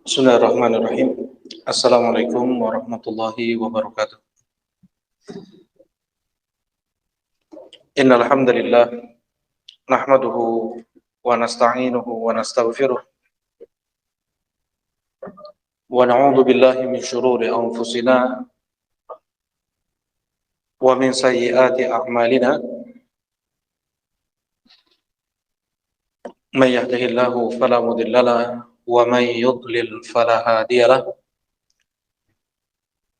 Bismillahirrahmanirrahim. Assalamualaikum warahmatullahi wabarakatuh. Innal hamdalillah nahmaduhu wa nasta'inuhu wa nastaghfiruh wa na'udzu billahi min shururi anfusina wa min sayyiati a'malina. May yahdihillahu fala mudilla lahu wa may yudlil fala hadiya lahu.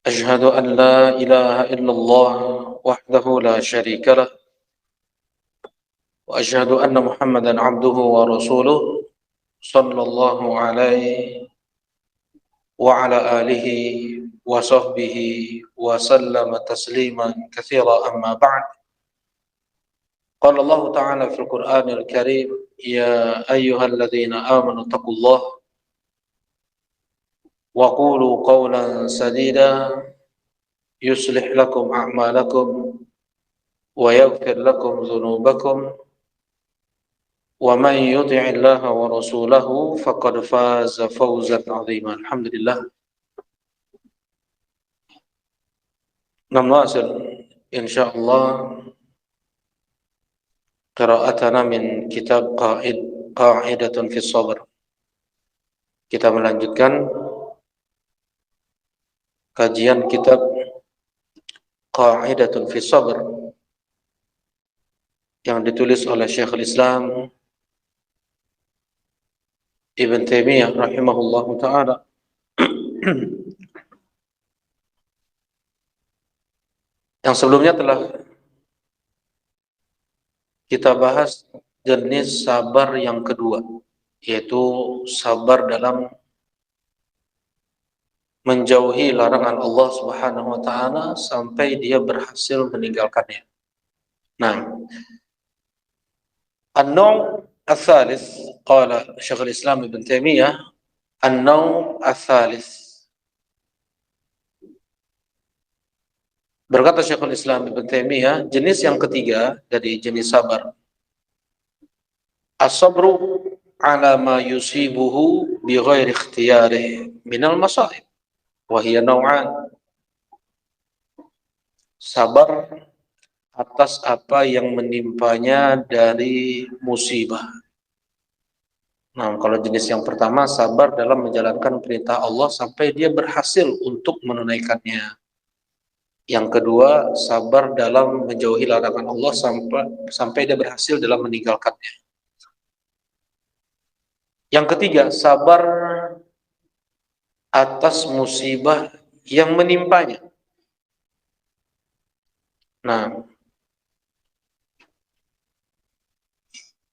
Ashhadu an la ilaha illallah wahdahu la syarika lahu wa ashhadu anna Muhammadan 'abduhu wa rasuluh sallallahu alaihi wa ala alihi wa sahbihi wa sallama tasliman katsira amma ba'd. Qala Allah ta'ala fil Qur'anil Karim, ya ayyuhalladzina amanu taqullaha wa qulu qawlan sadida yuslih lakum a'malakum wa yaghfir lakum dhunubakum wa man yuti'illaha wa rasulahu faqad faza fawzan 'azima. Alhamdulillah. Namasil insyaallah qira'atana min kitab Qa'idatun fi Sabr. Kita melanjutkan kajian kitab Qa'idatun fi Sabr yang ditulis oleh Syekhul Islam Ibn Taimiyah rahimahullahu ta'ala. Yang sebelumnya telah kita bahas jenis sabar yang kedua, yaitu sabar dalam menjauhi larangan Allah Subhanahu wa ta'ala sampai dia berhasil meninggalkannya. Nah, an-naw' ats-tsalits, qala Syekhul Islam Ibn Taimiyah, an-naw' ats-tsalits. Berkata Syekhul Islam Ibn Taimiyah, jenis yang ketiga dari jenis sabar, as-sabru ala ma yusibuhu bi ghairi ikhtiyarih minal masa'ib wa hiya naw'an. Sabar atas apa yang menimpanya dari musibah. Nah, kalau jenis yang pertama, sabar dalam menjalankan perintah Allah sampai dia berhasil untuk menunaikannya. Yang kedua, sabar dalam menjauhi larangan Allah sampai dia berhasil dalam meninggalkannya. Yang ketiga, sabar atas musibah yang menimpanya. Nah,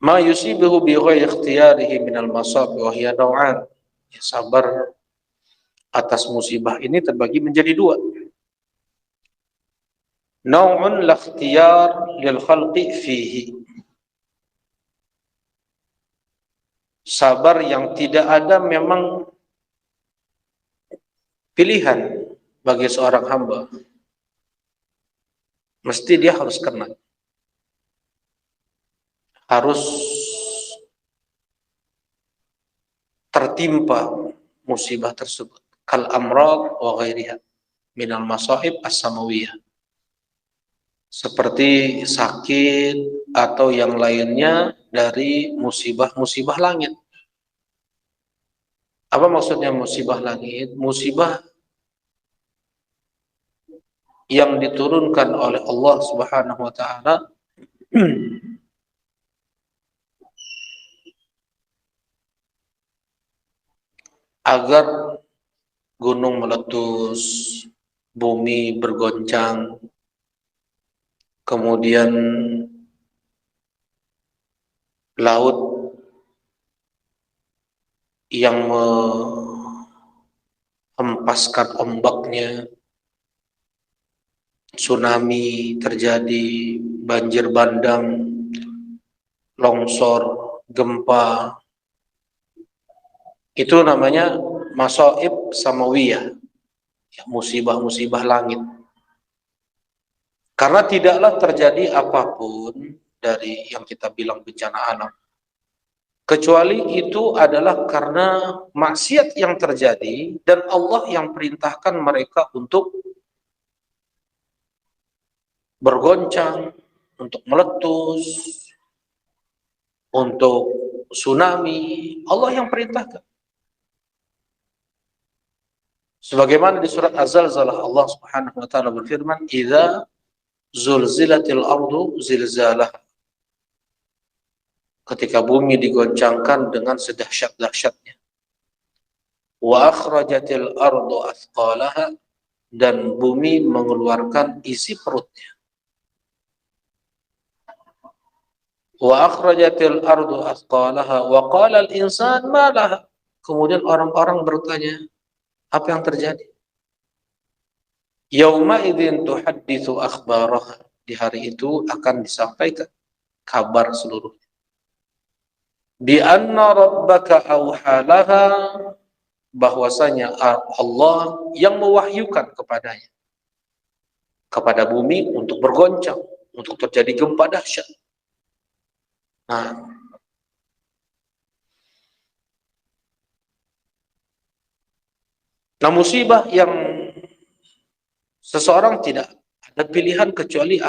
ma yusibuhu bi ghairi ikhtiyarihi minal masab wa hiya naw'an. Sabar atas musibah ini terbagi menjadi dua. Naw'un la ikhtiyar lil khalqi fihi. Sabar yang tidak ada memang pilihan bagi seorang hamba. Mesti dia harus kena. Harus tertimpa musibah tersebut. Kal amrad wa ghairiha minal masaib as-samawiyah. Seperti sakit atau yang lainnya dari musibah-musibah langit. Apa maksudnya musibah langit? Musibah yang diturunkan oleh Allah Subhanahu wa ta'ala agar gunung meletus, bumi bergoncang, kemudian laut yang menghempaskan ombaknya, tsunami terjadi, banjir bandang, longsor, gempa. Itu namanya masaib samawiyah, ya, musibah-musibah langit. Karena tidaklah terjadi apapun dari yang kita bilang bencana alam. Kecuali itu adalah karena maksiat yang terjadi dan Allah yang perintahkan mereka untuk bergoncang, untuk meletus, untuk tsunami. Allah yang perintahkan. Sebagaimana di surat Az-Zalzalah Allah Subhanahu wa taala berfirman, "Idza zulzilatil ardu zilzalaha." Ketika bumi digoncangkan dengan sedahsyat-dahsyatnya. Wa akhrajatil ardu athqalaha, dan bumi mengeluarkan isi perutnya. Wa akhrajatil ardu athqalaha wa qala al-insan ma laha. Kemudian orang-orang bertanya, apa yang terjadi? Yauma idzin tuhadditsu akhbaraha. Di hari itu akan disampaikan kabar seluruhnya. Bi anna rabbaka awhalaha, bahwasanya Allah yang mewahyukan kepadanya, kepada bumi untuk bergoncang, untuk terjadi gempa dahsyat. Nah, musibah yang seseorang tidak ada pilihan kecuali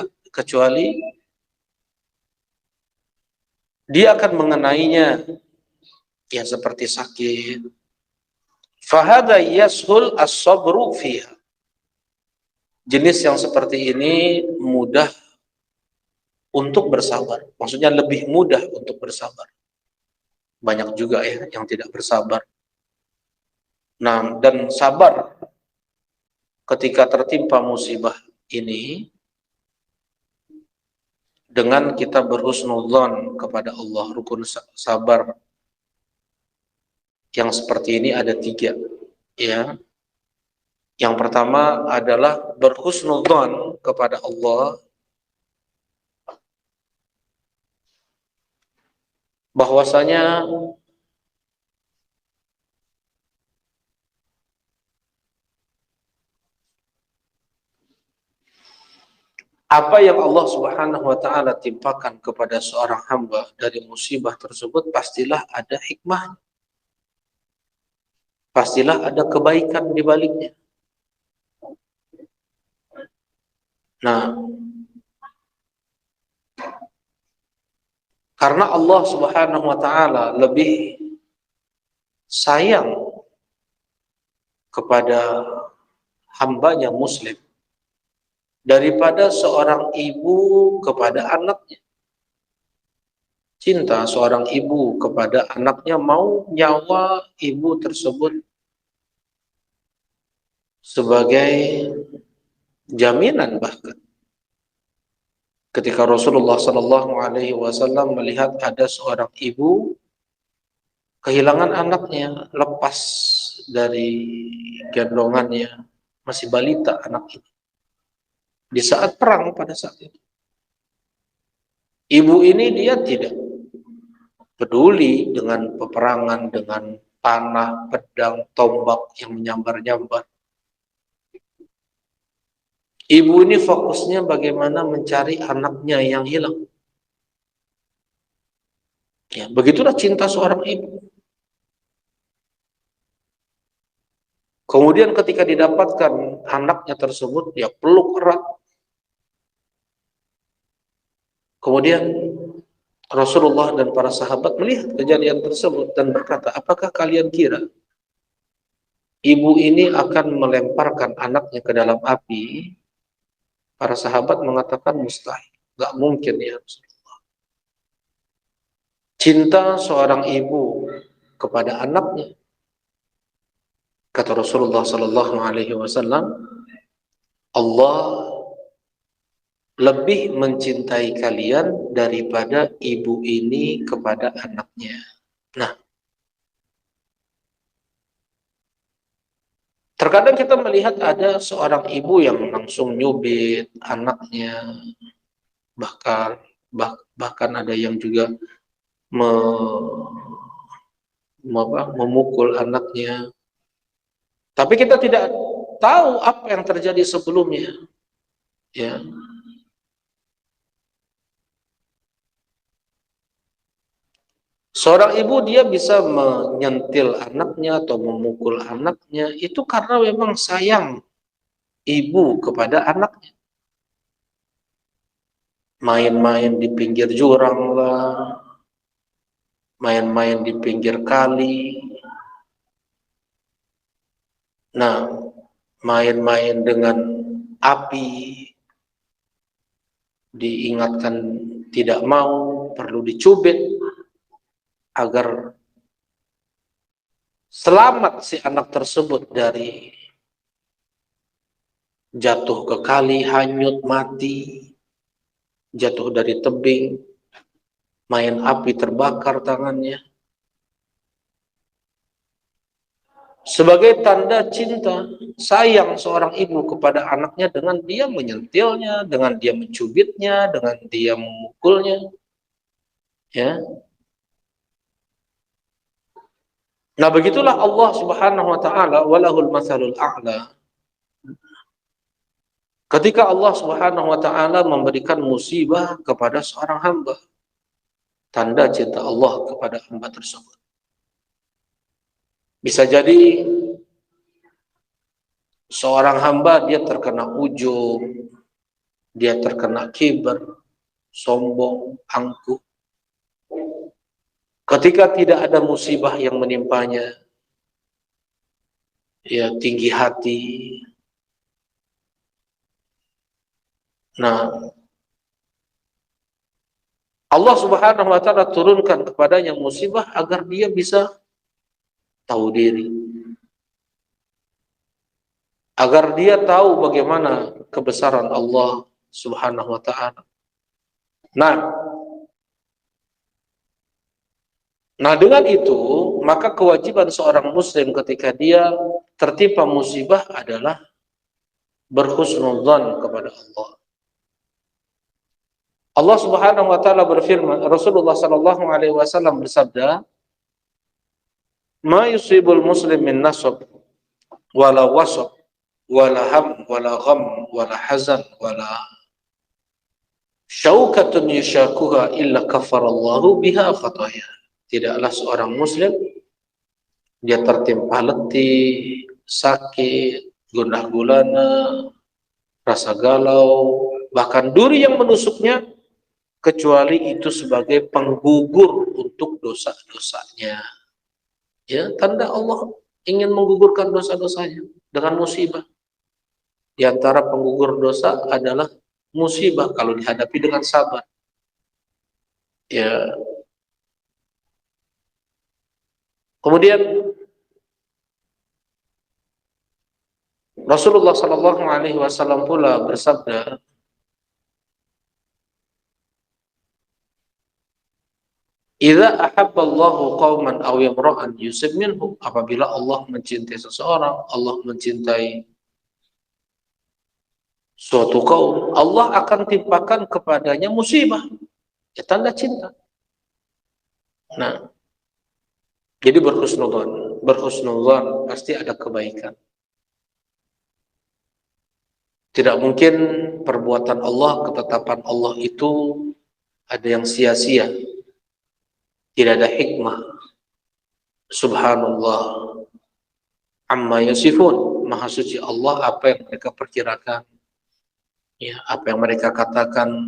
dia akan mengenainya, ya seperti sakit. Fahada yashul as-sabru fiha. Jenis yang seperti ini mudah untuk bersabar. Maksudnya lebih mudah untuk bersabar. Banyak juga ya yang tidak bersabar. Nah, dan sabar ketika tertimpa musibah ini dengan kita berhusnudzon kepada Allah. Rukun sabar yang seperti ini ada 3, ya. Yang pertama adalah berhusnudzon kepada Allah bahwasanya apa yang Allah Subhanahu wa taala timpakan kepada seorang hamba dari musibah tersebut pastilah ada hikmah. Pastilah ada kebaikan di baliknya. Nah, karena Allah Subhanahu wa taala lebih sayang kepada hambanya muslim daripada seorang ibu kepada anaknya. Cinta seorang ibu kepada anaknya, mau nyawa ibu tersebut sebagai jaminan. Bahkan ketika Rasulullah Sallallahu Alaihi Wasallam melihat ada seorang ibu kehilangan anaknya, lepas dari gendongannya, masih balita anak ini, di saat perang pada saat itu. Ibu ini dia tidak peduli dengan peperangan, dengan panah, pedang, tombak yang menyambar-nyambar. Ibu ini fokusnya bagaimana mencari anaknya yang hilang. Ya, begitulah cinta seorang ibu. Kemudian ketika didapatkan anaknya tersebut, dia peluk erat. Kemudian Rasulullah dan para sahabat melihat kejadian tersebut dan berkata, apakah kalian kira ibu ini akan melemparkan anaknya ke dalam api? Para sahabat mengatakan mustahil, gak mungkin ya Rasulullah. Cinta seorang ibu kepada anaknya, kata Rasulullah Sallallahu Alaihi Wasallam, Allah lebih mencintai kalian daripada ibu ini kepada anaknya. Nah, terkadang kita melihat ada seorang ibu yang langsung nyubit anaknya, bahkan ada yang juga memukul anaknya. Tapi kita tidak tahu apa yang terjadi sebelumnya. Ya. Seorang ibu dia bisa menyentil anaknya atau memukul anaknya itu karena memang sayang ibu kepada anaknya. Main-main di pinggir jurang lah, main-main di pinggir kali. Nah, main-main dengan api, diingatkan tidak mau, perlu dicubit agar selamat si anak tersebut dari jatuh ke kali, hanyut, mati, jatuh dari tebing, main api terbakar tangannya. Sebagai tanda cinta, sayang seorang ibu kepada anaknya dengan dia menyentilnya, dengan dia mencubitnya, dengan dia memukulnya. Ya. Nah, begitulah Allah Subhanahu wa taala walahul matsalul a'la. Ketika Allah Subhanahu wa taala memberikan musibah kepada seorang hamba, tanda cinta Allah kepada hamba tersebut. Bisa jadi seorang hamba dia terkena ujub, dia terkena kiber, sombong, angkuh. Ketika tidak ada musibah yang menimpanya, ya tinggi hati. Nah, Allah Subhanahu wa taala turunkan kepadanya musibah agar dia bisa tahu diri. Agar dia tahu bagaimana kebesaran Allah Subhanahu wa taala. Nah, dengan itu, maka kewajiban seorang muslim ketika dia tertimpa musibah adalah berhusnudzan kepada Allah. Allah Subhanahu wa taala berfirman, Rasulullah sallallahu alaihi wasallam bersabda, "Ma yusibul muslim min nasab wala wasab wala ham wala gham wala hazan wala syaukatun yushakuha illa kafarallahu biha khataya." Tidaklah seorang muslim dia tertimpa letih, sakit, gundah gulana, rasa galau, bahkan duri yang menusuknya, kecuali itu sebagai penggugur untuk dosa-dosanya. Ya, tanda Allah ingin menggugurkan dosa-dosanya dengan musibah. Di antara penggugur dosa adalah musibah kalau dihadapi dengan sabar. Ya. Kemudian Rasulullah Shallallahu Alaihi Wasallam pula bersabda, "Idza ahabballahu qauman aw yamra'an yusib minhum." Apabila Allah mencintai seseorang, Allah mencintai suatu kaum, Allah akan timpakan kepadanya musibah. Ya, tanda cinta. Nah, jadi berhusnudzon pasti ada kebaikan. Tidak mungkin perbuatan Allah, ketetapan Allah itu ada yang sia-sia. Tidak ada hikmah. Subhanallah amma yasifun. Maha suci Allah apa yang mereka perkirakan. Ya, apa yang mereka katakan.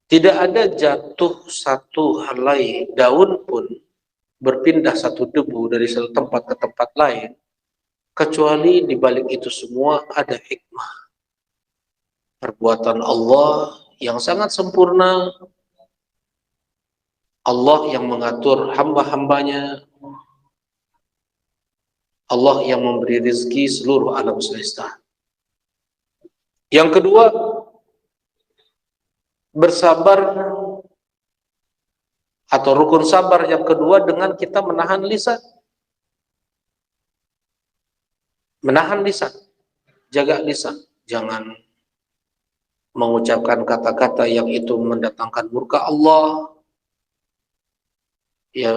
Tidak ada jatuh satu helai daun pun, berpindah satu debu dari satu tempat ke tempat lain, kecuali di balik itu semua ada hikmah. Perbuatan Allah yang sangat sempurna, Allah yang mengatur hamba-hambanya, Allah yang memberi rezeki seluruh alam semesta. Yang kedua, bersabar atau rukun sabar yang kedua dengan kita menahan lisan. Menahan lisan, jaga lisan, jangan mengucapkan kata-kata yang itu mendatangkan murka Allah. Ya,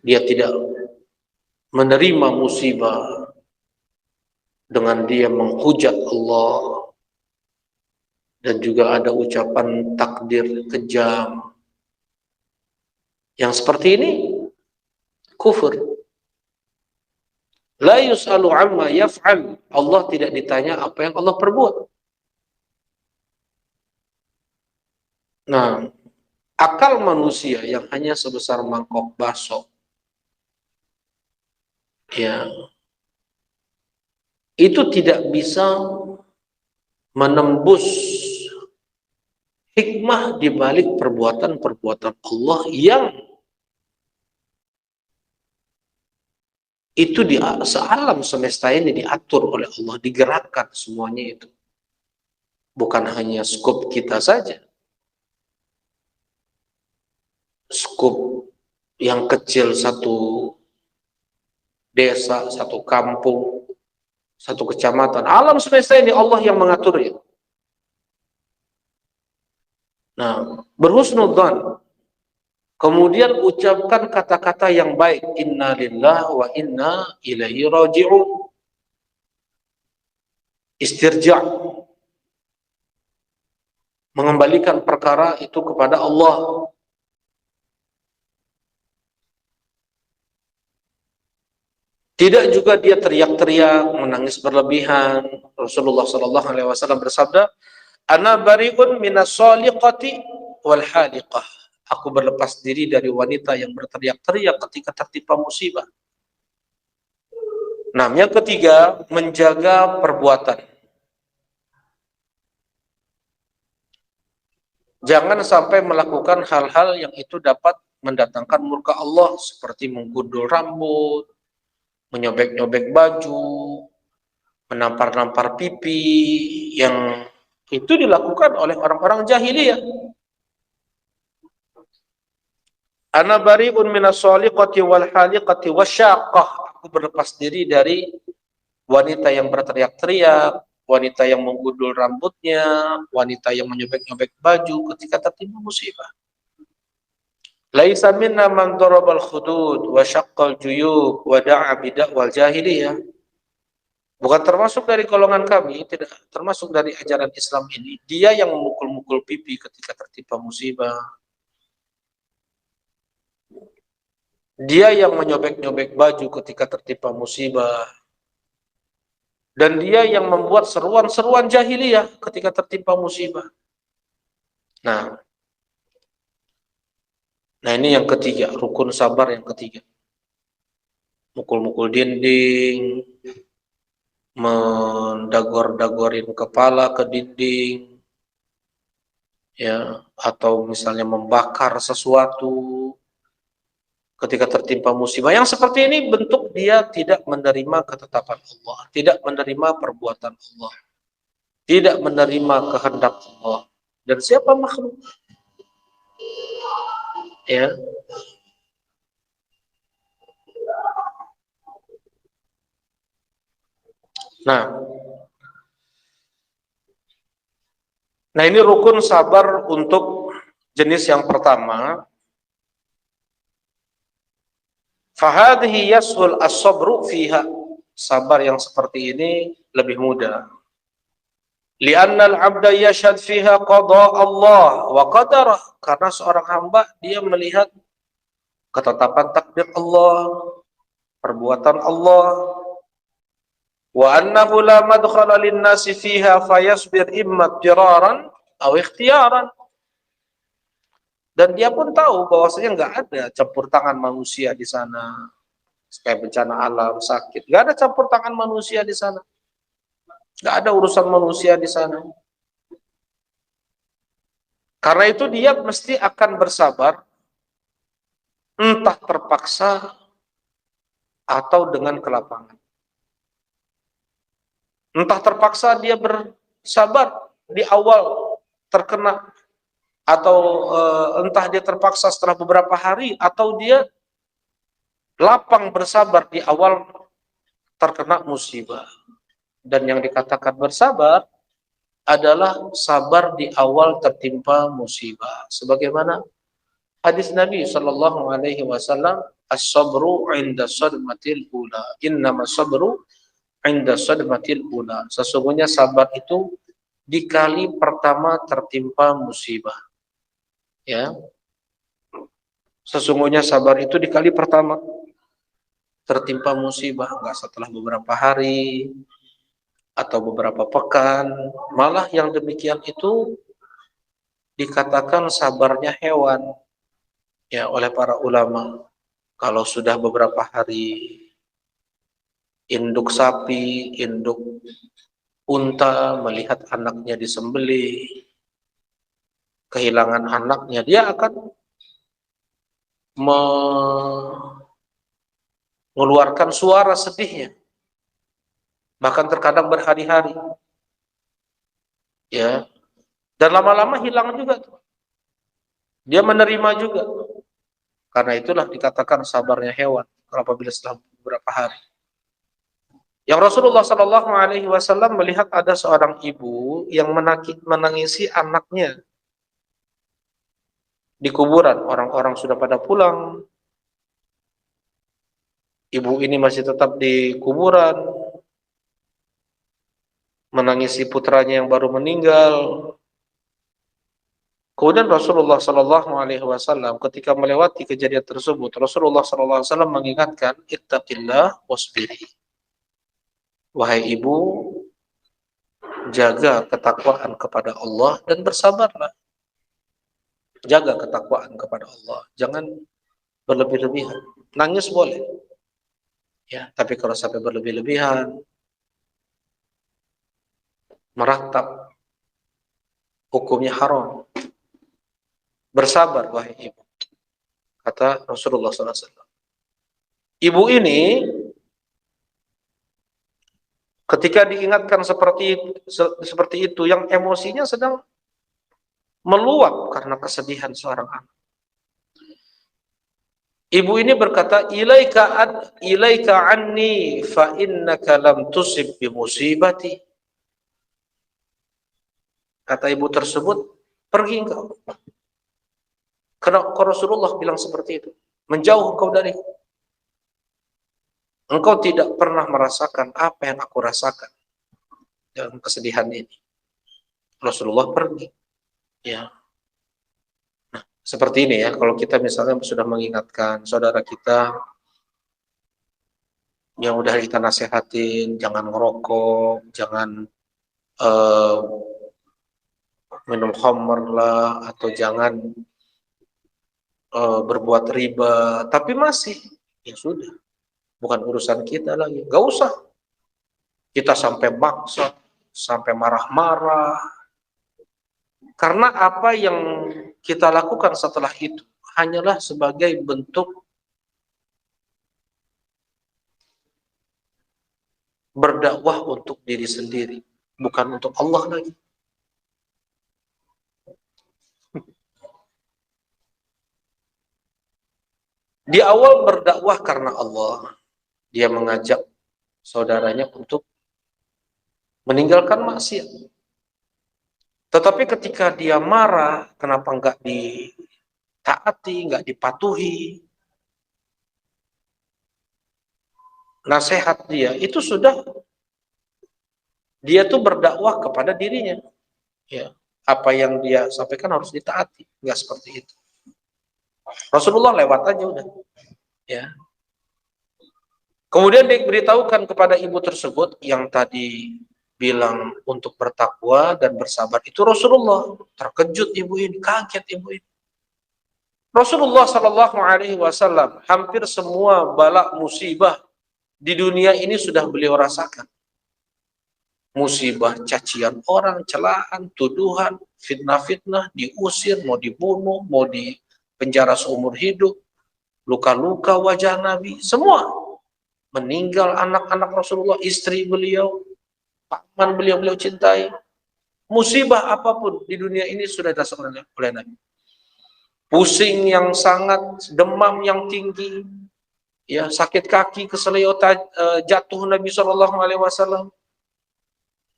dia tidak menerima musibah dengan dia menghujat Allah, dan juga ada ucapan takdir kejam Yang seperti ini kufur. La yus'alu amma yaf'al. Allah tidak ditanya apa yang Allah perbuat. Nah, akal manusia yang hanya sebesar mangkok bakso, ya, itu tidak bisa menembus hikmah di balik perbuatan-perbuatan Allah yang itu di sealam semesta ini diatur oleh Allah, digerakkan semuanya itu. Bukan hanya skop kita saja. Skop yang kecil satu desa, satu kampung, satu kecamatan. Alam semesta ini Allah yang mengaturnya. Nah, berhusnudzan. Kemudian ucapkan kata-kata yang baik. Inna lillahi wa inna ilaihi raji'un. Istirja'. Mengembalikan perkara itu kepada Allah. Tidak juga dia teriak-teriak, menangis berlebihan. Rasulullah sallallahu alaihi wasallam bersabda, "Ana bari'un minas saliqati wal haliqah." Aku berlepas diri dari wanita yang berteriak-teriak ketika tertimpa musibah. Nah, yang ketiga, menjaga perbuatan. Jangan sampai melakukan hal-hal yang itu dapat mendatangkan murka Allah, seperti menggundul rambut, menyobek-nyobek baju, menampar-nampar pipi, yang itu dilakukan oleh orang-orang jahiliyah. Ana bari'un minas saliqati wal haliqati wasyaqah. Aku berlepas diri dari wanita yang berteriak-teriak, wanita yang menggundul rambutnya, wanita yang menyobek-nyobek baju ketika tertimpa musibah. Laisa minna man darabal khudud wa syaqqal juyub wa da'a bid'awal jahiliyah. Bukan termasuk dari golongan kami, tidak termasuk dari ajaran Islam ini. Dia yang memukul-mukul pipi ketika tertimpa musibah. Dia yang menyobek-nyobek baju ketika tertimpa musibah. Dan dia yang membuat seruan-seruan jahiliyah ketika tertimpa musibah. Nah, ini yang ketiga, rukun sabar yang ketiga. Mukul-mukul dinding, mendagor-dagorin kepala ke dinding, ya, atau misalnya membakar sesuatu ketika tertimpa musibah. Yang seperti ini bentuk dia tidak menerima ketetapan Allah, tidak menerima perbuatan Allah, tidak menerima kehendak Allah. Dan siapa makhluk? Ya. Nah ini rukun sabar untuk jenis yang pertama. Fahadhi yashul as-sabru fiha. Sabar yang seperti ini lebih mudah. Li'anna al-'abda yashhad fiha qada Allah wa qadarah. Karena seorang hamba dia melihat ketetapan takdir Allah, perbuatan Allah. Wa annahu la madkhala lin-nasi fiha fayasbir imma tiraran aw ikhtiyaran. Dan dia pun tahu bahwasanya nggak ada campur tangan manusia di sana. Kayak bencana alam, sakit. Nggak ada campur tangan manusia di sana. Nggak ada urusan manusia di sana. Karena itu dia mesti akan bersabar, entah terpaksa atau dengan kelapangan. Entah terpaksa dia bersabar di awal terkena, atau entah dia terpaksa setelah beberapa hari, atau dia lapang bersabar di awal terkena musibah. Dan yang dikatakan bersabar adalah sabar di awal tertimpa musibah. Sebagaimana hadis Nabi Shallallahu Alaihi Wasallam, as-sabru 'inda sadmatil ula, innama sabru 'inda sadmatil ula. Sesungguhnya sabar itu di kali pertama tertimpa musibah. Ya. Sesungguhnya sabar itu di kali pertama tertimpa musibah, enggak setelah beberapa hari atau beberapa pekan. Malah yang demikian itu dikatakan sabarnya hewan ya oleh para ulama. Kalau sudah beberapa hari induk sapi, induk unta melihat anaknya disembelih, kehilangan anaknya, dia akan mengeluarkan suara sedihnya, bahkan terkadang berhari-hari, ya. Dan lama-lama hilang juga tuh. Dia menerima juga. Karena itulah dikatakan sabarnya hewan apabila setelah beberapa hari. Yang Rasulullah Shallallahu Alaihi Wasallam melihat ada seorang ibu yang menangisi anaknya di kuburan. Orang-orang sudah pada pulang, ibu ini masih tetap di kuburan, menangisi putranya yang baru meninggal. Kemudian Rasulullah Shallallahu Alaihi Wasallam ketika melewati kejadian tersebut, Rasulullah Shallallahu Alaihi Wasallam mengingatkan, ittaqillah wasbiri. Wahai ibu, jaga ketakwaan kepada Allah dan bersabarlah. Jaga ketakwaan kepada Allah, jangan berlebih-lebihan. Nangis boleh, ya, tapi kalau sampai berlebih-lebihan, meratap, hukumnya haram. Bersabar wahai ibu, kata Rasulullah SAW. Ibu ini ketika diingatkan seperti itu, yang emosinya sedang meluap karena kesedihan seorang anak. Ibu ini berkata, ilaika anni fa innaka lam tusib bi musibati. Kata ibu tersebut, pergi engkau. Karena Rasulullah bilang seperti itu, menjauh engkau dari. Engkau tidak pernah merasakan apa yang aku rasakan dalam kesedihan ini. Rasulullah pergi. Ya. Nah, seperti ini ya, kalau kita misalnya sudah mengingatkan saudara kita yang udah kita nasihatin, jangan ngerokok, jangan minum khamr lah, atau jangan berbuat riba, tapi masih, ya sudah, bukan urusan kita lagi, gak usah kita sampai maksa, sampai marah-marah, karena apa yang kita lakukan setelah itu hanyalah sebagai bentuk berdakwah untuk diri sendiri, bukan untuk Allah lagi. Di awal berdakwah karena Allah, dia mengajak saudaranya untuk meninggalkan maksiat. Tetapi ketika dia marah, kenapa enggak ditaati, enggak dipatuhi nasihat dia, itu sudah dia tuh berdakwah kepada dirinya. Ya, apa yang dia sampaikan harus ditaati, enggak seperti itu. Rasulullah lewat aja udah. Ya. Kemudian diberitahukan kepada ibu tersebut yang tadi bilang untuk bertakwa dan bersabar, itu Rasulullah. Terkejut ibu ini, kaget ibu ini. Rasulullah Shallallahu Alaihi Wasallam hampir semua bala musibah di dunia ini sudah beliau rasakan. Musibah cacian orang, celaan, tuduhan, fitnah-fitnah, diusir, mau dibunuh, mau di penjara seumur hidup, luka-luka wajah Nabi, semua. Meninggal anak-anak Rasulullah, istri beliau, paman beliau cintai. Musibah apapun di dunia ini sudah dirasakan oleh Nabi. Pusing yang sangat, demam yang tinggi, ya, sakit kaki, keselio jatuh Nabi Shallallahu Alaihi Wasallam.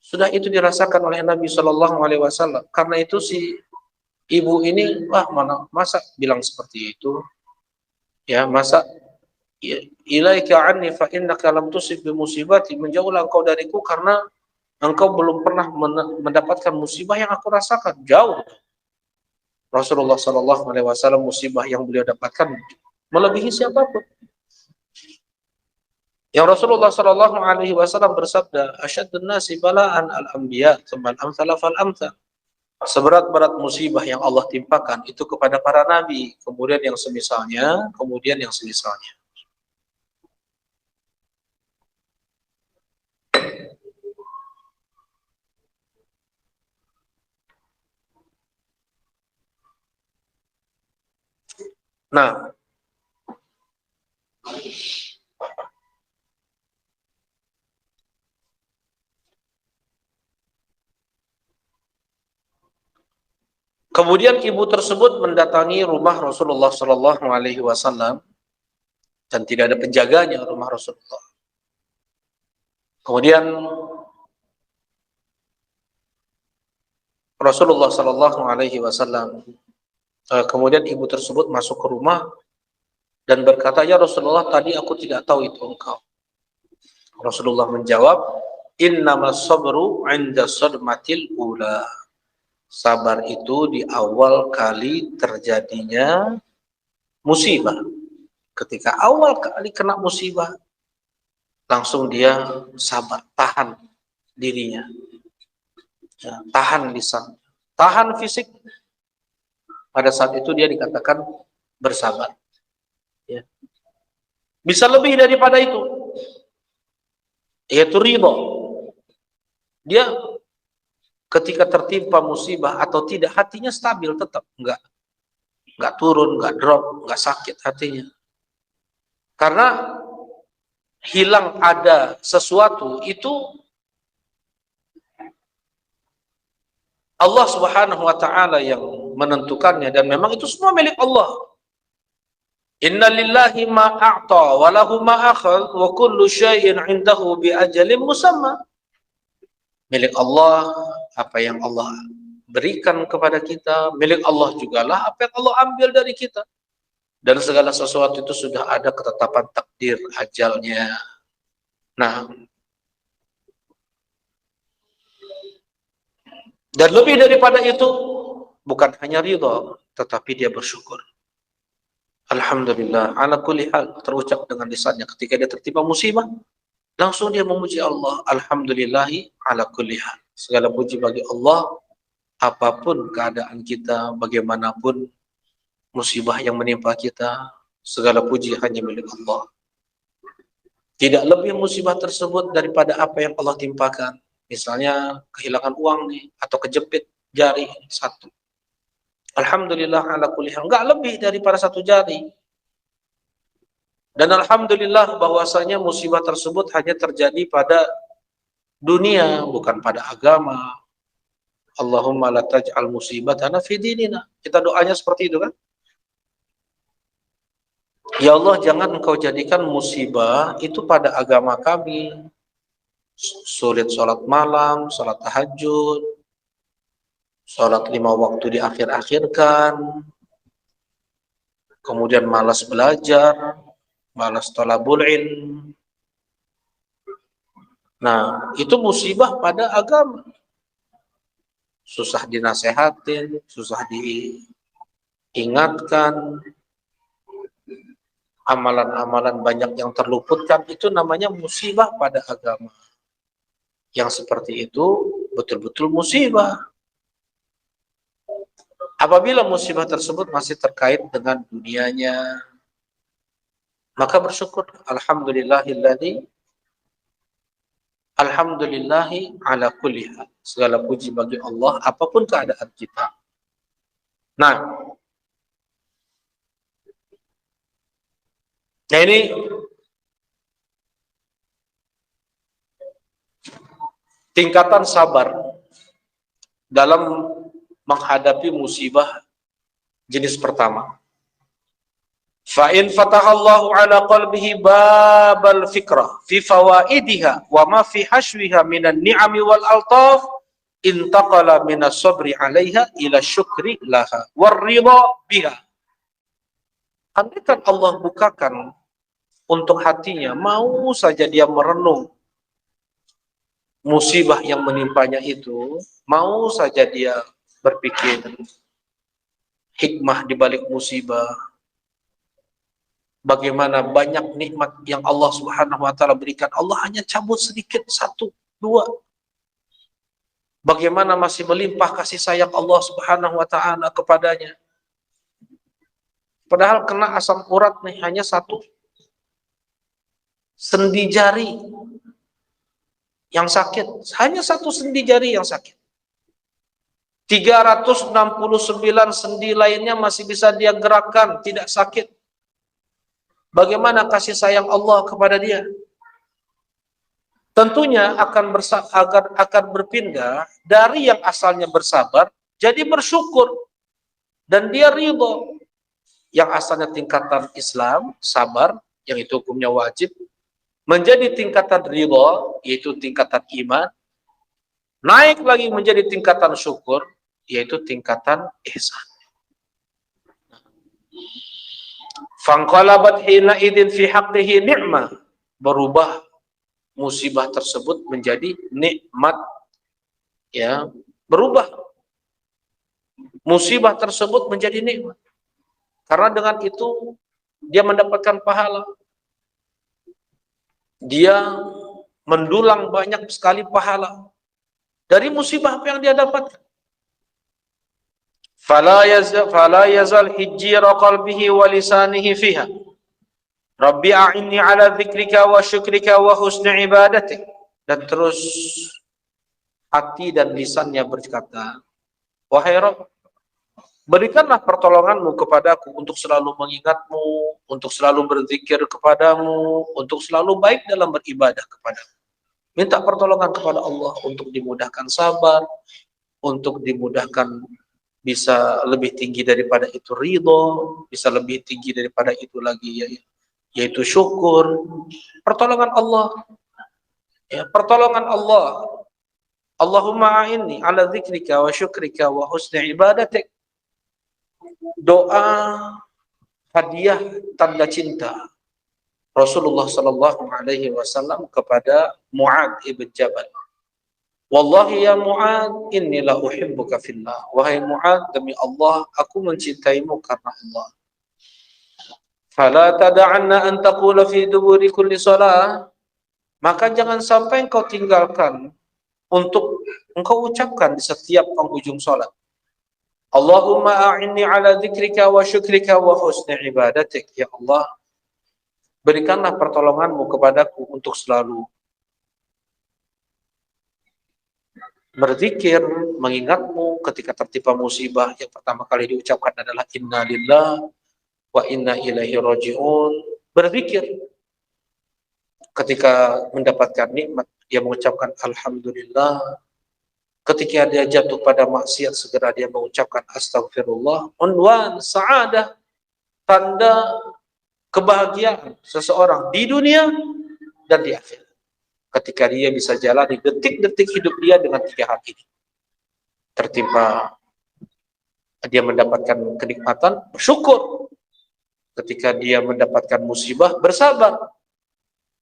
Sudah itu dirasakan oleh Nabi Shallallahu Alaihi Wasallam. Karena itu si ibu ini, masa bilang seperti itu, ya, masa ilaika anni fa innaka lam tusib bi musibati, menjauhlah engkau dariku karena engkau belum pernah mendapatkan musibah yang aku rasakan. Jauh. Rasulullah Shallallahu Alaihi Wasallam musibah yang beliau dapatkan melebihi siapapun. Yang Rasulullah Shallallahu Alaihi Wasallam bersabda, "Asyaddun nasi balaan al-anbiya, tsumma al-amtsala fal-amtsal." Seberat-berat musibah yang Allah timpakan itu kepada para nabi, kemudian yang semisalnya, kemudian yang semisalnya. Nah, kemudian ibu tersebut mendatangi rumah Rasulullah Shallallahu Alaihi Wasallam dan tidak ada penjaganya rumah Rasulullah. Kemudian Rasulullah Shallallahu Alaihi Wasallam, kemudian ibu tersebut masuk ke rumah dan berkata, "Ya Rasulullah, tadi aku tidak tahu itu engkau." Rasulullah menjawab, "Innamas sabru 'inda sadmatil ula." Sabar itu di awal kali terjadinya musibah. Ketika awal kali kena musibah, langsung dia sabar, tahan dirinya, ya, tahan lisan, tahan fisik. Pada saat itu dia dikatakan bersabar. Ya. Bisa lebih daripada itu, yaitu ridho. Dia ketika tertimpa musibah atau tidak, hatinya stabil tetap, nggak turun, nggak drop, nggak sakit hatinya. Karena hilang ada sesuatu itu Allah Subhanahu wa taala yang menentukannya, dan memang itu semua milik Allah. Inna lillahi ma a'ta wa lahu ma akhadh wa kullu syai'in 'indahu bi ajalin musamma. Milik Allah apa yang Allah berikan kepada kita, milik Allah jugalah apa yang Allah ambil dari kita. Dan segala sesuatu itu sudah ada ketetapan takdir ajalnya. Nah, dan lebih daripada itu, bukan hanya ridha, tetapi dia bersyukur. Alhamdulillah, ala kulli hal, terucap dengan lisannya ketika dia tertimpa musibah, langsung dia memuji Allah. Alhamdulillahi ala kulli hal. Segala puji bagi Allah, apapun keadaan kita, bagaimanapun musibah yang menimpa kita, segala puji hanya milik Allah. Tidak lebih musibah tersebut daripada apa yang Allah timpakan. Misalnya kehilangan uang nih, atau kejepit jari satu. Alhamdulillah ala kulli hal, enggak lebih daripada satu jari. Dan alhamdulillah bahwasanya musibah tersebut hanya terjadi pada dunia, bukan pada agama. Allahumma la taj'al musibatana fi dinina. Kita doanya seperti itu kan? Ya Allah, jangan engkau jadikan musibah itu pada agama kami. Sulit sholat malam, sholat tahajud, sholat 5 waktu diakhir-akhirkan, kemudian malas belajar, malas thalabul ilm. Nah, itu musibah pada agama. Susah dinasehatin, susah diingatkan, amalan-amalan banyak yang terluputkan, itu namanya musibah pada agama. Yang seperti itu betul-betul musibah. Apabila musibah tersebut masih terkait dengan dunianya, maka bersyukur. Alhamdulillahi ala kulli hal. Segala puji bagi Allah apapun keadaan kita. Nah ini tingkatan sabar dalam menghadapi musibah jenis pertama. Fa in fatahallahu ala qalbihi babal fikrah fi fawaidiha wa ma fi hashwiha minan ni'ami wal altaf, intaqala minas sabri 'alaiha ila syukri laha war ridha biha. Andaikan Allah bukakan untuk hatinya, mau saja dia merenung musibah yang menimpanya itu, mau saja dia berpikir, hikmah di balik musibah. Bagaimana banyak nikmat yang Allah Subhanahu wa taala berikan. Allah hanya cabut sedikit, satu, dua. Bagaimana masih melimpah kasih sayang Allah Subhanahu wa taala kepadanya. Padahal kena asam urat nih hanya satu sendi jari yang sakit. Hanya satu sendi jari yang sakit. 369 sendi lainnya masih bisa dia gerakkan, tidak sakit. Bagaimana kasih sayang Allah kepada dia? Tentunya akan berpindah dari yang asalnya bersabar jadi bersyukur dan dia ridho. Yang asalnya tingkatan Islam, sabar, yang itu hukumnya wajib, menjadi tingkatan ridho, yaitu tingkatan iman, naik lagi menjadi tingkatan syukur, yaitu tingkatan ihsan. Fanqalabat hina idin fi haqqihi ni'mah, berubah musibah tersebut menjadi nikmat, ya, berubah musibah tersebut menjadi nikmat, karena dengan itu dia mendapatkan pahala, dia mendulang banyak sekali pahala dari musibah apa yang dia dapatkan. Fala yazal hijjira qalbihi wa lisanihi fiha. Rabbi a'inni ala dzikrika wa syukrika wa husni ibadatik. Dan terus hati dan lisannya berkata, wahai Rabb, berikanlah pertolonganmu kepadaku untuk selalu mengingatmu, untuk selalu berzikir kepadamu, untuk selalu baik dalam beribadah kepadamu. Minta pertolongan kepada Allah untuk dimudahkan sabar, untuk dimudahkan bisa lebih tinggi daripada itu ridho, bisa lebih tinggi daripada itu lagi, yaitu syukur. Pertolongan Allah, ya, pertolongan Allah. Allahumma a'inni ala dzikrika wa syukrika wa husni ibadatik. Doa hadiah tanda cinta Rasulullah sallallahu alaihi wasallam kepada Mu'adz ibn Jabal. Wallahi ya Mu'adz, inni la uhibbuka fillah. Wahai Mu'adz, demi Allah, aku mencintaimu karena Allah. Fala tada'anna an taqula fi duburi kulli salah. Maka jangan sampai engkau tinggalkan untuk engkau ucapkan di setiap penghujung salat. Allahumma a'inni ala dzikrika wa syukrika wa husni ibadatik. Ya Allah, berikanlah pertolonganmu kepadaku untuk selalu berzikir, mengingatmu ketika tertimpa musibah. Yang pertama kali diucapkan adalah inna lillahi wa inna ilaihi raji'un. Berzikir ketika mendapatkan nikmat, dia mengucapkan alhamdulillah. Ketika dia jatuh pada maksiat, segera dia mengucapkan astagfirullah. Unwan sa'adah, tanda kebahagiaan seseorang di dunia dan di akhirat. Ketika dia bisa jalani detik-detik hidup dia dengan tiga hal ini. Tertimpa, dia mendapatkan kenikmatan, bersyukur. Ketika dia mendapatkan musibah, bersabar.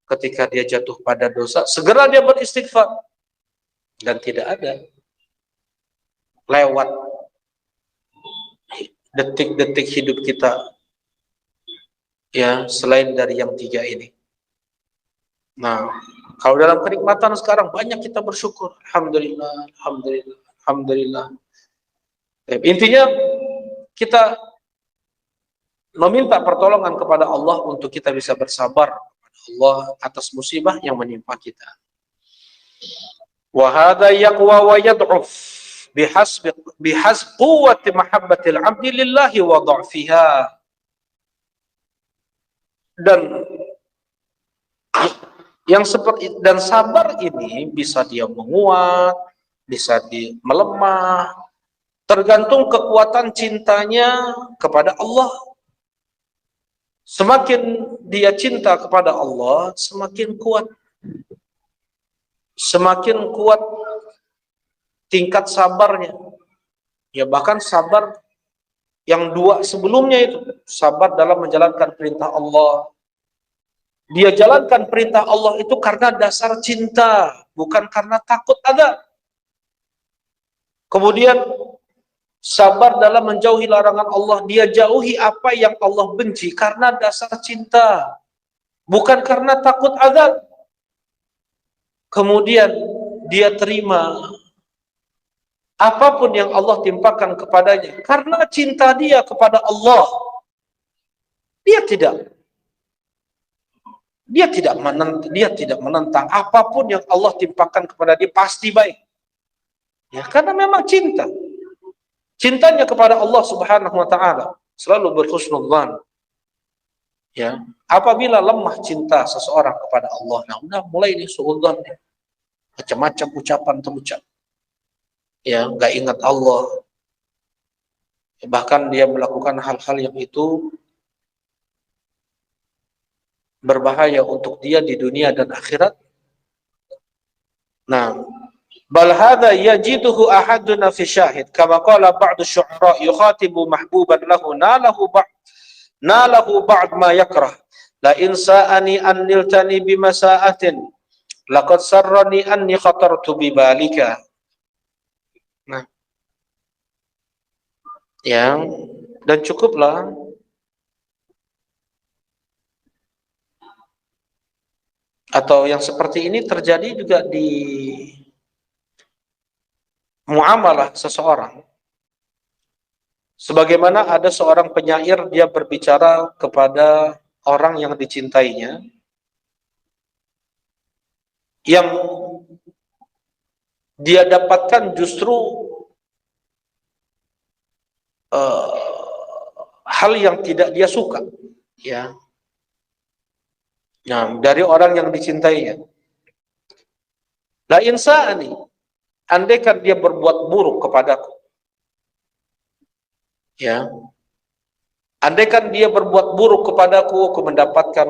Ketika dia jatuh pada dosa, segera dia beristighfar. Dan tidak ada lewat detik-detik hidup kita, ya, selain dari yang tiga ini. Nah, kalau dalam kenikmatan sekarang banyak kita bersyukur, alhamdulillah, alhamdulillah, alhamdulillah. Intinya kita meminta pertolongan kepada Allah untuk kita bisa bersabar kepada Allah atas musibah yang menimpa kita. Wa hadza yaqwa wa yad'uf bihasb quwwati mahabbatil 'abdi lillahi wa dha'fiha. Dan yang seperti dan sabar ini bisa dia menguat, bisa dia melemah, tergantung kekuatan cintanya kepada Allah. Semakin dia cinta kepada Allah, semakin kuat. Semakin kuat tingkat sabarnya. Ya, bahkan sabar yang dua sebelumnya itu, sabar dalam menjalankan perintah Allah. Dia jalankan perintah Allah itu karena dasar cinta, bukan karena takut ada. Kemudian sabar dalam menjauhi larangan Allah, dia jauhi apa yang Allah benci karena dasar cinta, bukan karena takut azab. Kemudian dia terima apapun yang Allah timpakan kepadanya karena cinta dia kepada Allah. Dia tidak menentang apapun yang Allah timpakan kepada dia pasti baik. Ya, karena memang cinta. Cintanya kepada Allah Subhanahu wa taala selalu berhusnudzan. Ya, apabila lemah cinta seseorang kepada Allah, nah udah mulai nih suudzon, macam-macam ucapan terucap. Ya, enggak ingat Allah. Bahkan dia melakukan hal-hal yang itu berbahaya untuk dia di dunia dan akhirat. Nah, bal hadza yajiduhu ahaduna fi syahid kama qala ba'du syu'ara yukhatibu mahbuban lahu nalahu ba'd ma yakrah la in sa'ani an niltani bimasa'atin laqad sarrani anni khatartu bibalika. Nah, yang dan cukuplah atau yang seperti ini terjadi juga di muamalah seseorang. Sebagaimana ada seorang penyair, dia berbicara kepada orang yang dicintainya, yang dia dapatkan justru hal yang tidak dia suka, ya. Nah, dari orang yang dicintainya. La insani, andaikan dia berbuat buruk kepadaku, ya. Andaikan dia berbuat buruk kepadaku, aku mendapatkan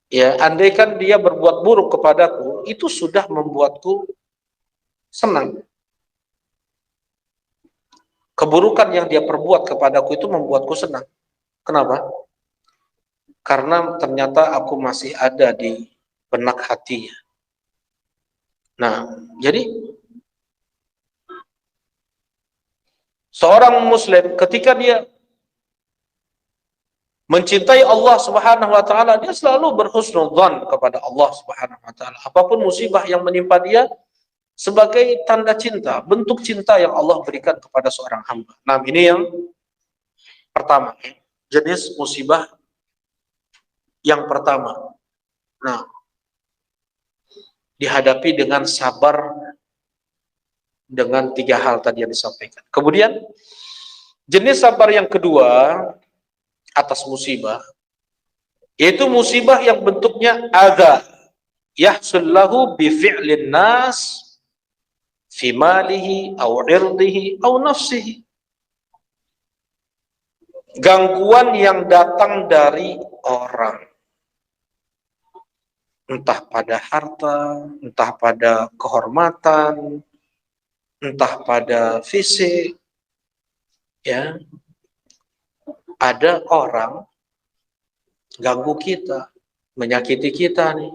ya, andaikan dia berbuat buruk kepadaku, itu sudah membuatku senang. Keburukan yang dia perbuat kepadaku itu membuatku senang. Kenapa? Karena ternyata aku masih ada di benak hatinya. Nah, jadi seorang muslim ketika dia mencintai Allah Subhanahu wa taala, dia selalu berhusnudzan kepada Allah Subhanahu wa taala. Apapun musibah yang menimpa dia sebagai tanda cinta, bentuk cinta yang Allah berikan kepada seorang hamba. Nah, ini yang pertama, jenis musibah yang pertama. Nah, dihadapi dengan sabar dengan 3 hal tadi yang disampaikan. Kemudian jenis sabar yang kedua atas musibah, yaitu musibah yang bentuknya adza yahsullahu bi fi'lin nas fi malihi aw irdihi aw nafsihi. Gangguan yang datang dari orang, entah pada harta, entah pada kehormatan, entah pada fisik, ya. Ada orang ganggu kita, menyakiti kita nih.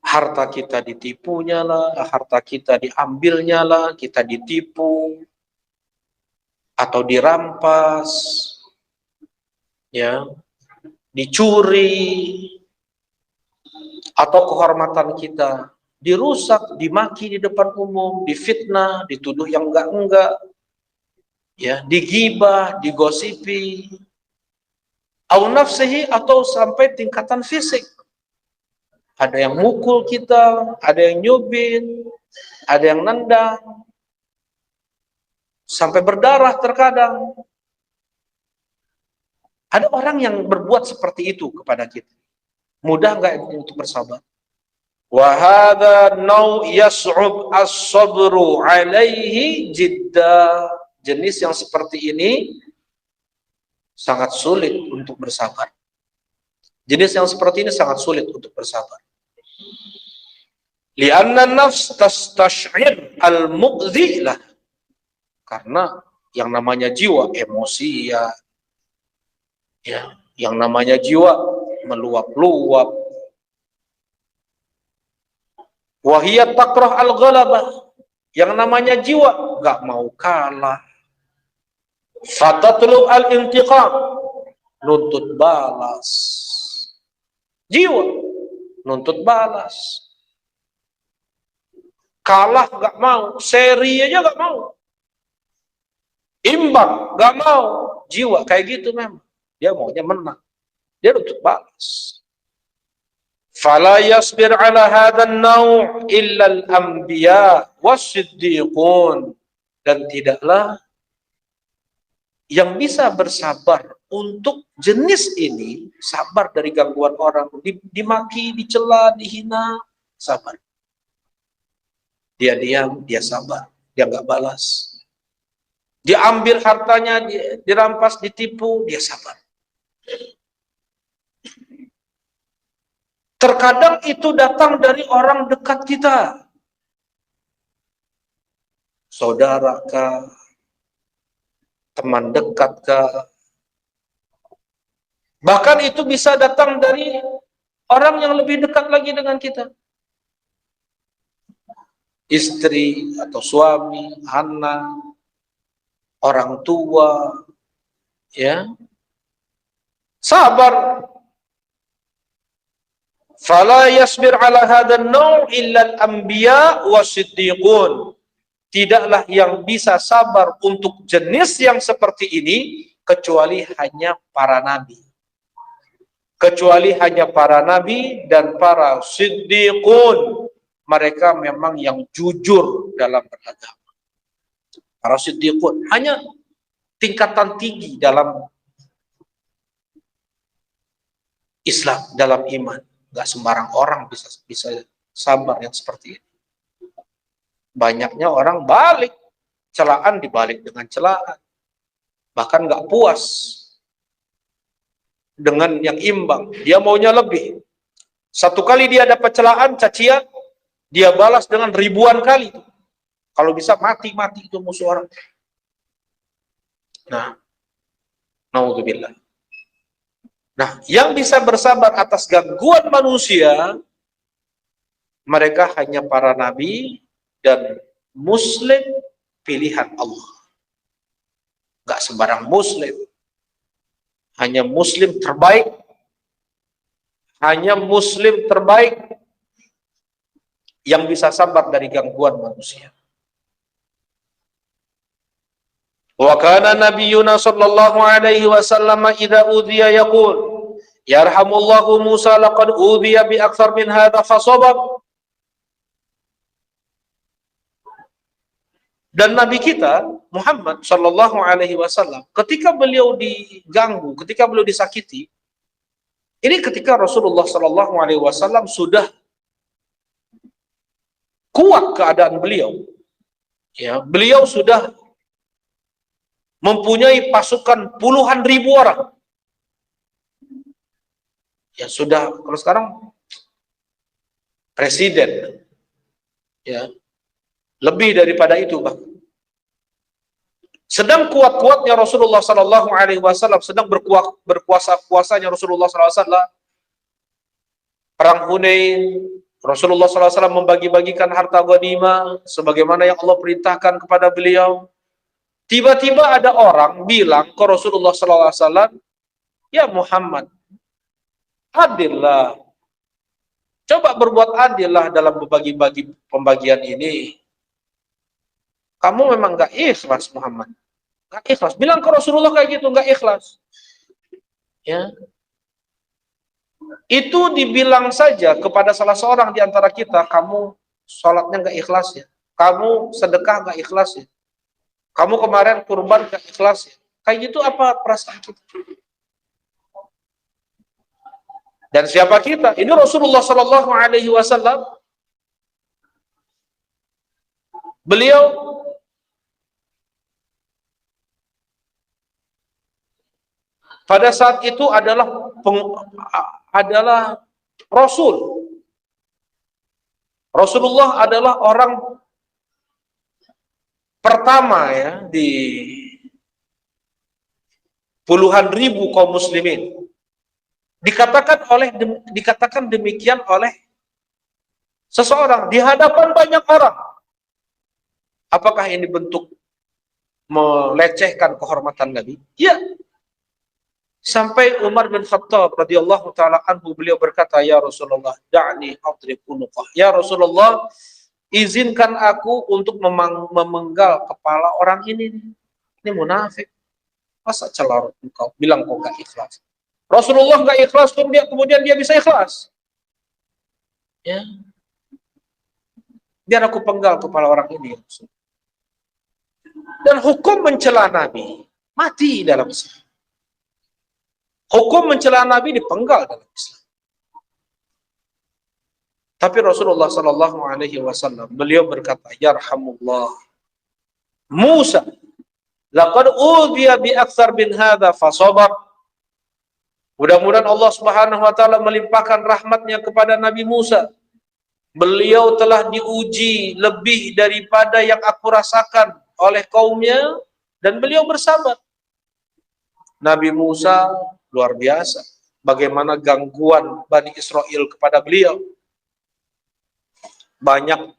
Harta kita ditipunya lah, harta kita diambilnya lah, kita ditipu atau dirampas, ya, dicuri, atau kehormatan kita dirusak, dimaki di depan umum, difitnah, dituduh yang enggak, ya, digibah, digosipi, au nafsihi, atau sampai tingkatan fisik. Ada yang mukul kita, ada yang nyubit, ada yang nendang, sampai berdarah terkadang. Ada orang yang berbuat seperti itu kepada kita. Mudah nggak untuk bersabar? Wa hadza nau yas'ub as-sabru alaihi jidda. Jenis yang seperti ini sangat sulit untuk bersabar. Jenis yang seperti ini sangat sulit untuk bersabar. Lianna nafs tastash'ir al-mu'dhi lah. Karena yang namanya jiwa, emosi, ya Yang namanya jiwa meluap-luap. Wahiyat takrah al-ghalabah. Yang namanya jiwa gak mau kalah. Fatatlub al-intiqam, nuntut balas. Jiwa nuntut balas. Kalah gak mau, seri aja gak mau. Imbang gak mau. Jiwa kayak gitu memang. Dia maunya menang. Dia nuntut balas. Fala yasbir ala hadan naw' illa al-anbiya was-siddiqun. Dan tidaklah yang bisa bersabar untuk jenis ini, sabar dari gangguan orang, dimaki, dicela, dihina, sabar. Dia diam, dia sabar, dia nggak balas. Dia ambil hartanya, dirampas, ditipu, dia sabar. Terkadang itu datang dari orang dekat kita. Saudara kah? Teman dekat kah? Bahkan itu bisa datang dari orang yang lebih dekat lagi dengan kita. Istri atau suami, anak, orang tua, ya. Sabar. Fala yasbir ala hadan naw' illa al-anbiya was-siddiqun. Tidaklah yang bisa sabar untuk jenis yang seperti ini kecuali hanya para nabi. Kecuali hanya para nabi dan para siddiqun. Mereka memang yang jujur dalam beragama. Para siddiqun hanya tingkatan tinggi dalam Islam, dalam iman. Gak sembarang orang bisa sabar yang seperti ini. Banyaknya orang balik, celaan dibalik dengan celaan. Bahkan gak puas dengan yang imbang. Dia maunya lebih. Satu kali dia dapat celaan, cacian, dia balas dengan ribuan kali. Kalau bisa mati-mati itu musuh orang. Nah, naudzubillah. Nah, yang bisa bersabar atas gangguan manusia, mereka hanya para nabi dan muslim pilihan Allah. Gak sembarang muslim. Hanya muslim terbaik. Hanya muslim terbaik yang bisa sabar dari gangguan manusia. Wa kana nabiyyuna sallallahu alaihi wasallam idza udhiya yaqul yarhamullahu Musa laqad udhiya bi akthar min hadha fasabar. Dan Nabi kita Muhammad sallallahu alaihi wasallam ketika beliau diganggu, ketika beliau disakiti, ini ketika Rasulullah sallallahu alaihi wasallam sudah kuat keadaan beliau. Ya, beliau sudah mempunyai pasukan puluhan ribu orang. Ya sudah, kalau sekarang presiden, ya lebih daripada itu bahkan. Sedang kuat-kuatnya Rasulullah Sallallahu Alaihi Wasallam, sedang berkuasa-kuasanya Rasulullah Sallallahu Alaihi Wasallam. Perang Hunain, Rasulullah Sallallahu Alaihi Wasallam membagi-bagikan harta ghanimah sebagaimana yang Allah perintahkan kepada beliau. Tiba-tiba ada orang bilang ke Rasulullah Sallallahu Alaihi Wasallam, ya Muhammad, adillah, coba berbuat adillah dalam berbagi-bagi pembagian ini. Kamu memang gak ikhlas Muhammad, gak ikhlas. Bilang ke Rasulullah kayak gitu, gak ikhlas. Ya, itu dibilang saja kepada salah seorang di antara kita, kamu sholatnya gak ikhlas ya, kamu sedekah gak ikhlas ya, kamu kemarin kurban gak ikhlas ya. Kayak gitu apa perasaan kita? Dan siapa kita? Ini Rasulullah Sallallahu Alaihi Wasallam. Beliau pada saat itu adalah Rasul. Rasulullah adalah orang pertama ya di puluhan ribu kaum muslimin. Dikatakan demikian oleh seseorang di hadapan banyak orang. Apakah ini bentuk melecehkan kehormatan Nabi? Ya. Sampai Umar bin Khattab radhiyallahu taala anhu, beliau berkata, "Ya Rasulullah, da'ni adrib unuqah." Ya Rasulullah, izinkan aku untuk memenggal kepala orang ini. Ini munafik. Masa celar engkau bilang kau gak ikhlas? Rasulullah gak ikhlas pun kemudian dia bisa ikhlas. Ya. Biar aku penggal kepala orang ini. Dan hukum mencela Nabi mati dalam Islam. Hukum mencela Nabi dipenggal dalam Islam. Tapi Rasulullah Sallallahu Alaihi Wasallam beliau berkata, "Yarhamullah Musa, laqad udhiya bi aktsar bin hadza fasabar." Mudah-mudahan Allah Subhanahu Wa Taala melimpahkan rahmatnya kepada Nabi Musa. Beliau telah diuji lebih daripada yang aku rasakan oleh kaumnya dan beliau bersabar. Nabi Musa luar biasa. Bagaimana gangguan Bani Israel kepada beliau. Banyak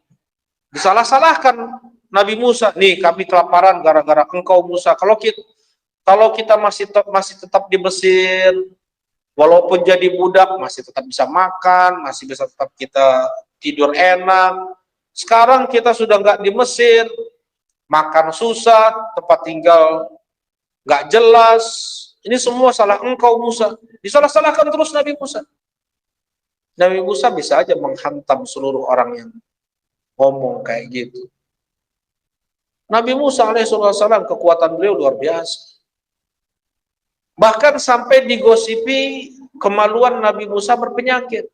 disalah-salahkan Nabi Musa. Nih kami kelaparan gara-gara engkau Musa. Kalau kita masih tetap di Mesir, walaupun jadi budak masih tetap bisa makan, masih bisa tetap kita tidur enak. Sekarang kita sudah nggak di Mesir, makan susah, tempat tinggal nggak jelas. Ini semua salah engkau Musa. Disalah-salahkan terus Nabi Musa. Nabi Musa bisa aja menghantam seluruh orang yang ngomong kayak gitu. Nabi Musa alaihissalam kekuatan beliau luar biasa. Bahkan sampai digosipi kemaluan Nabi Musa berpenyakit.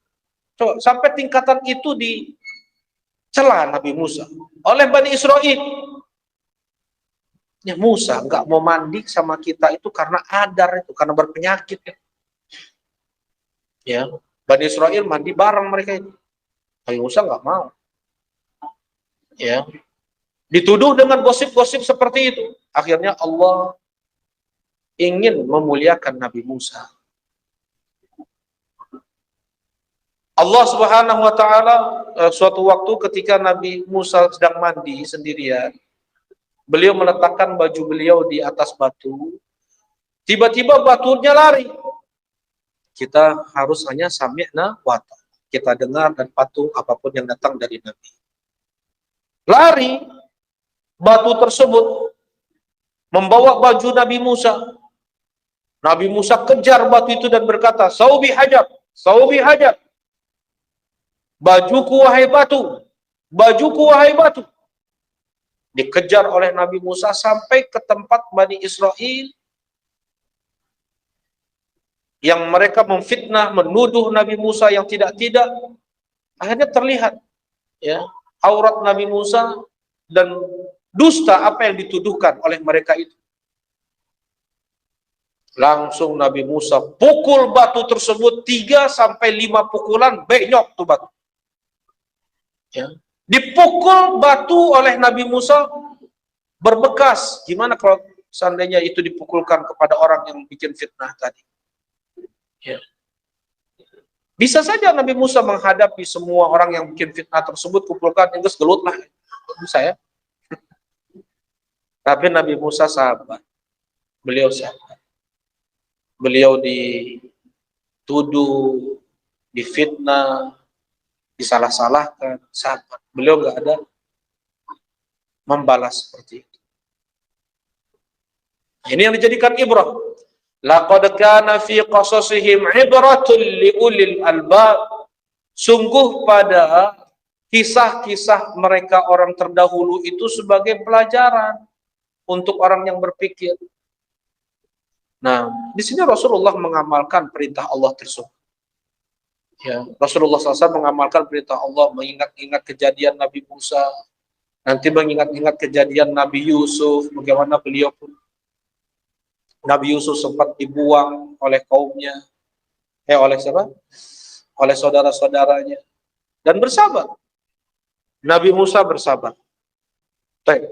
Coba, sampai tingkatan itu dicela Nabi Musa oleh Bani Israel. Ya Musa nggak mau mandi sama kita itu karena adar itu, karena berpenyakit. Ya, Bani Israel mandi bareng mereka itu. Nabi Musa nggak mau. Ya, dituduh dengan gosip-gosip seperti itu. Akhirnya Allah ingin memuliakan Nabi Musa. Allah Subhanahu Wa Taala suatu waktu ketika Nabi Musa sedang mandi sendirian, beliau meletakkan baju beliau di atas batu. Tiba-tiba batunya lari. Kita harus hanya sami'na wa ta'na. Kita dengar dan patuh apapun yang datang dari Nabi. Lari batu tersebut membawa baju Nabi Musa. Nabi Musa kejar batu itu dan berkata, "Saubi hajar, saubi hajar. Bajuku wahai batu, bajuku wahai batu." Dikejar oleh Nabi Musa sampai ke tempat Bani Israel yang mereka memfitnah, menuduh Nabi Musa yang tidak-tidak. Akhirnya terlihat ya aurat Nabi Musa dan dusta apa yang dituduhkan oleh mereka itu. Langsung Nabi Musa pukul batu tersebut 3 sampai 5 pukulan, benyok tuh batu. Ya. Dipukul batu oleh Nabi Musa berbekas. Gimana kalau seandainya itu dipukulkan kepada orang yang bikin fitnah tadi? Ya. Bisa saja Nabi Musa menghadapi semua orang yang bikin fitnah tersebut, pukulkan, terus gelut lah. Bisa ya. Tapi Nabi Musa sabar. Beliau sabar. Beliau dituduh, difitnah, disalah-salahkan, sabar. Beliau nggak ada membalas seperti itu. Ini yang dijadikan ibrah. Laqad kana fi qasasihim ibratun liulil albab. Sungguh pada kisah-kisah mereka orang terdahulu itu sebagai pelajaran untuk orang yang berpikir. Nah, di sini Rasulullah mengamalkan perintah Allah tersebut. Ya, Rasulullah SAW mengamalkan perintah Allah, mengingat-ingat kejadian Nabi Musa, nanti mengingat-ingat kejadian Nabi Yusuf, bagaimana beliau pun Nabi Yusuf sempat dibuang oleh kaumnya, oleh siapa? Oleh saudara-saudaranya, dan bersabar. Nabi Musa bersabar. Baik.